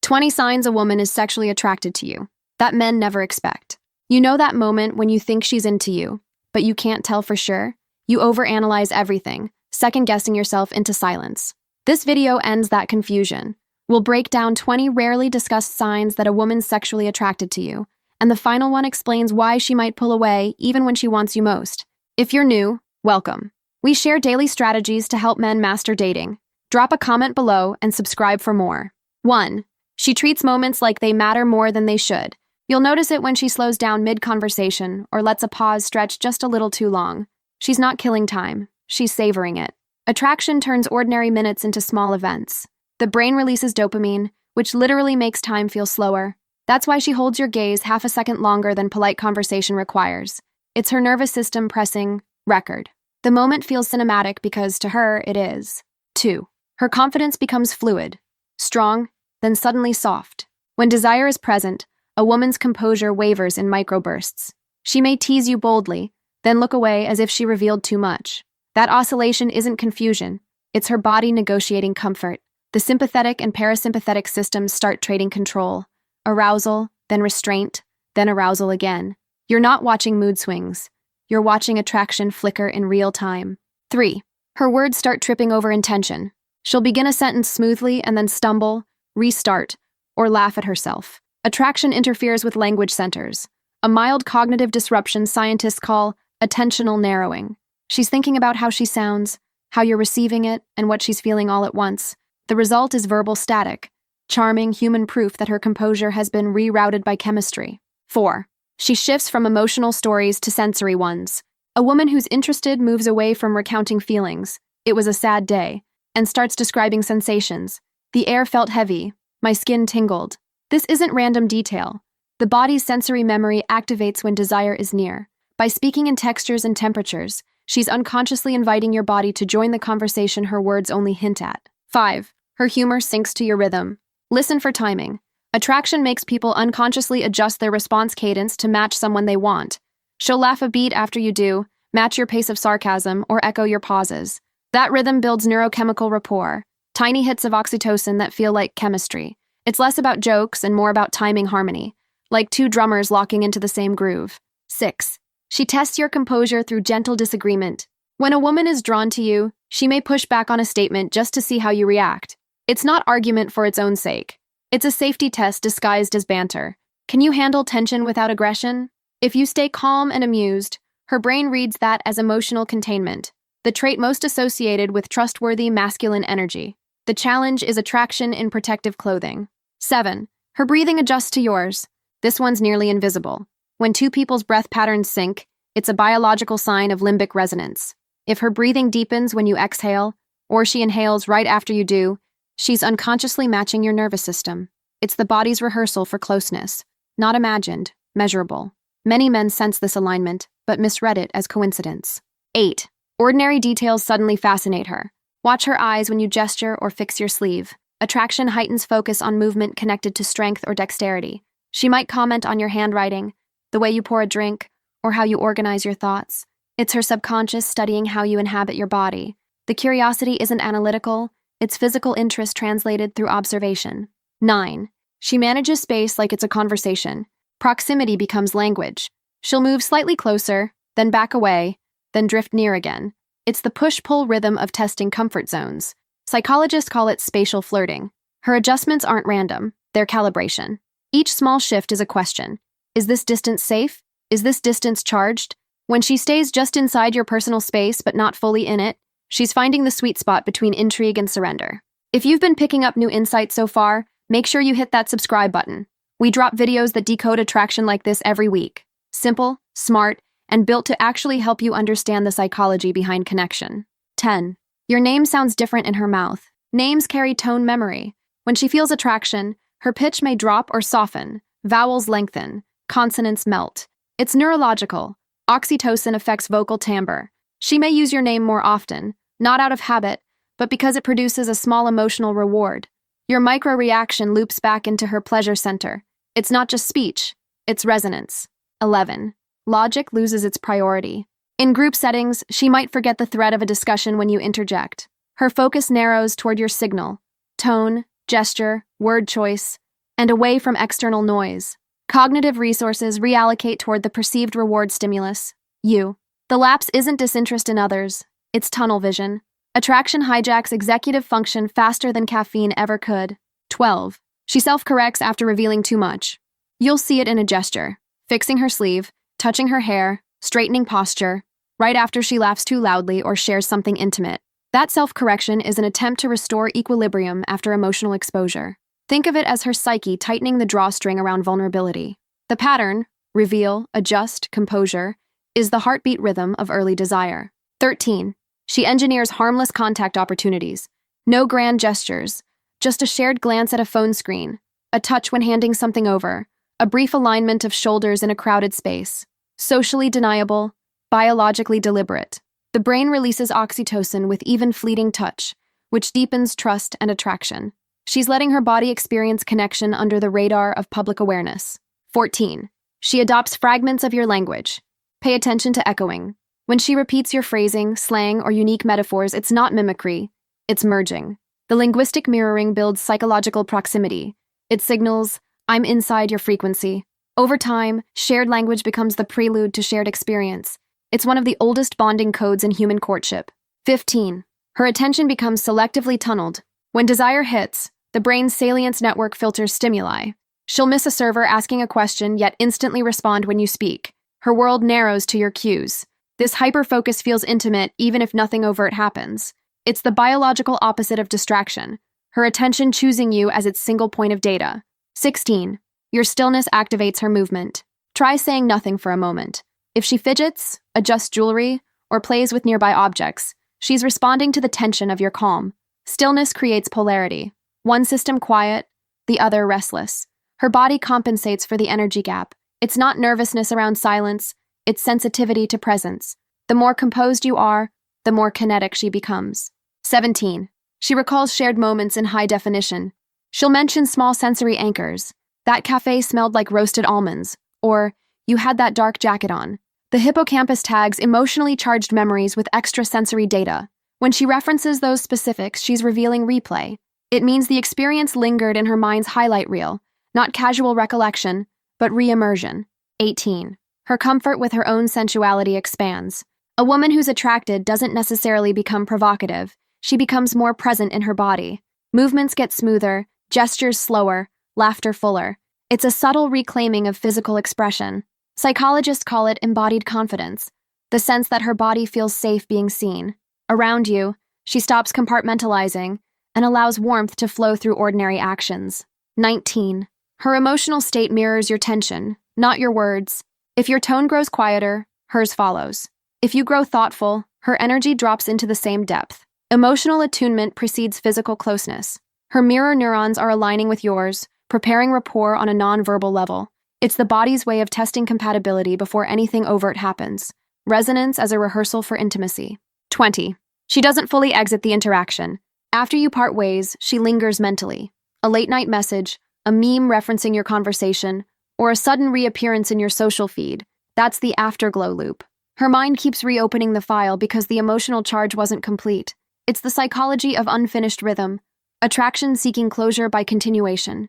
20 signs a woman is sexually attracted to you that men never expect. You know that moment when you think she's into you, but you can't tell for sure? You overanalyze everything, second-guessing yourself into silence. This video ends that confusion. We'll break down 20 rarely discussed signs that a woman's sexually attracted to you, and the final one explains why she might pull away even when she wants you most. If you're new, welcome. We share daily strategies to help men master dating. Drop a comment below and subscribe for more. 1. She treats moments like they matter more than they should. You'll notice it when she slows down mid-conversation or lets a pause stretch just a little too long. She's not killing time. She's savoring it. Attraction turns ordinary minutes into small events. The brain releases dopamine, which literally makes time feel slower. That's why she holds your gaze half a second longer than polite conversation requires. It's her nervous system pressing record. The moment feels cinematic because, to her, it is. 2. Her confidence becomes fluid, strong, then suddenly soft. When desire is present, a woman's composure wavers in microbursts. She may tease you boldly, then look away as if she revealed too much. That oscillation isn't confusion. It's her body negotiating comfort. The sympathetic and parasympathetic systems start trading control. Arousal, then restraint, then arousal again. You're not watching mood swings. You're watching attraction flicker in real time. 3. Her words start tripping over intention. She'll begin a sentence smoothly and then stumble, restart, or laugh at herself. Attraction interferes with language centers, a mild cognitive disruption scientists call attentional narrowing. She's thinking about how she sounds, how you're receiving it, and what she's feeling all at once. The result is verbal static, charming human proof that her composure has been rerouted by chemistry. 4. She shifts from emotional stories to sensory ones. A woman who's interested moves away from recounting feelings, "It was a sad day," and starts describing sensations. "The air felt heavy. My skin tingled." This isn't random detail. The body's sensory memory activates when desire is near. By speaking in textures and temperatures, she's unconsciously inviting your body to join the conversation her words only hint at. 5. Her humor syncs to your rhythm. Listen for timing. Attraction makes people unconsciously adjust their response cadence to match someone they want. She'll laugh a beat after you do, match your pace of sarcasm, or echo your pauses. That rhythm builds neurochemical rapport, tiny hits of oxytocin that feel like chemistry. It's less about jokes and more about timing harmony, like two drummers locking into the same groove. 6. She tests your composure through gentle disagreement. When a woman is drawn to you, she may push back on a statement just to see how you react. It's not argument for its own sake. It's a safety test disguised as banter. Can you handle tension without aggression? If you stay calm and amused, her brain reads that as emotional containment, the trait most associated with trustworthy masculine energy. The challenge is attraction in protective clothing. 7. Her breathing adjusts to yours. This one's nearly invisible. When two people's breath patterns sync, it's a biological sign of limbic resonance. If her breathing deepens when you exhale, or she inhales right after you do, she's unconsciously matching your nervous system. It's the body's rehearsal for closeness, not imagined, measurable. Many men sense this alignment, but misread it as coincidence. 8. Ordinary details suddenly fascinate her. Watch her eyes when you gesture or fix your sleeve. Attraction heightens focus on movement connected to strength or dexterity. She might comment on your handwriting, the way you pour a drink, or how you organize your thoughts. It's her subconscious studying how you inhabit your body. The curiosity isn't analytical, it's physical interest translated through observation. 9. She manages space like it's a conversation. Proximity becomes language. She'll move slightly closer, then back away, then drift near again. It's the push-pull rhythm of testing comfort zones. Psychologists call it spatial flirting. Her adjustments aren't random, they're calibration. Each small shift is a question. Is this distance safe? Is this distance charged? When she stays just inside your personal space but not fully in it, she's finding the sweet spot between intrigue and surrender. If you've been picking up new insights so far, make sure you hit that subscribe button. We drop videos that decode attraction like this every week. Simple, smart, and built to actually help you understand the psychology behind connection. 10. Your name sounds different in her mouth. Names carry tone memory. When she feels attraction, her pitch may drop or soften, vowels lengthen, consonants melt. It's neurological. Oxytocin affects vocal timbre. She may use your name more often, not out of habit, but because it produces a small emotional reward. Your micro-reaction loops back into her pleasure center. It's not just speech, it's resonance. 11. Logic loses its priority. In group settings, she might forget the thread of a discussion when you interject. Her focus narrows toward your signal, tone, gesture, word choice. and away from external noise. Cognitive resources reallocate toward the perceived reward stimulus, you. The lapse isn't disinterest in others, it's tunnel vision. Attraction hijacks executive function faster than caffeine ever could. 12. She self-corrects after revealing too much. You'll see it in a gesture, fixing her sleeve, touching her hair, straightening posture, right after she laughs too loudly or shares something intimate. That self-correction is an attempt to restore equilibrium after emotional exposure. Think of it as her psyche tightening the drawstring around vulnerability. The pattern, reveal, adjust, composure, is the heartbeat rhythm of early desire. 13. She engineers harmless contact opportunities. No grand gestures, just a shared glance at a phone screen, a touch when handing something over, a brief alignment of shoulders in a crowded space. Socially deniable, biologically deliberate. The brain releases oxytocin with even fleeting touch, which deepens trust and attraction. She's letting her body experience connection under the radar of public awareness. 14. She adopts fragments of your language. Pay attention to echoing. When she repeats your phrasing, slang, or unique metaphors, it's not mimicry, it's merging. The linguistic mirroring builds psychological proximity. It signals, I'm inside your frequency. Over time, shared language becomes the prelude to shared experience. It's one of the oldest bonding codes in human courtship. 15. Her attention becomes selectively tunneled. When desire hits, the brain's salience network filters stimuli. She'll miss a server asking a question, yet instantly respond when you speak. Her world narrows to your cues. This hyper-focus feels intimate even if nothing overt happens. It's the biological opposite of distraction, her attention choosing you as its single point of data. 16. Your stillness activates her movement. Try saying nothing for a moment. If she fidgets, adjusts jewelry, or plays with nearby objects, she's responding to the tension of your calm. Stillness creates polarity. One system quiet, the other restless. Her body compensates for the energy gap. It's not nervousness around silence, it's sensitivity to presence. The more composed you are, the more kinetic she becomes. 17. She recalls shared moments in high definition. She'll mention small sensory anchors. That cafe smelled like roasted almonds, or you had that dark jacket on. The hippocampus tags emotionally charged memories with extrasensory data. When she references those specifics, she's revealing replay. It means the experience lingered in her mind's highlight reel, not casual recollection, but re-immersion. 18. Her comfort with her own sensuality expands. A woman who's attracted doesn't necessarily become provocative. She becomes more present in her body. Movements get smoother, gestures slower, laughter fuller. It's a subtle reclaiming of physical expression. Psychologists call it embodied confidence, the sense that her body feels safe being seen. Around you, she stops compartmentalizing and allows warmth to flow through ordinary actions. 19. Her emotional state mirrors your tension, not your words. If your tone grows quieter, hers follows. If you grow thoughtful, her energy drops into the same depth. Emotional attunement precedes physical closeness. Her mirror neurons are aligning with yours, preparing rapport on a nonverbal level. It's the body's way of testing compatibility before anything overt happens. Resonance as a rehearsal for intimacy. 20. She doesn't fully exit the interaction. After you part ways, she lingers mentally. A late-night message, a meme referencing your conversation, or a sudden reappearance in your social feed. That's the afterglow loop. Her mind keeps reopening the file because the emotional charge wasn't complete. It's the psychology of unfinished rhythm, attraction seeking closure by continuation.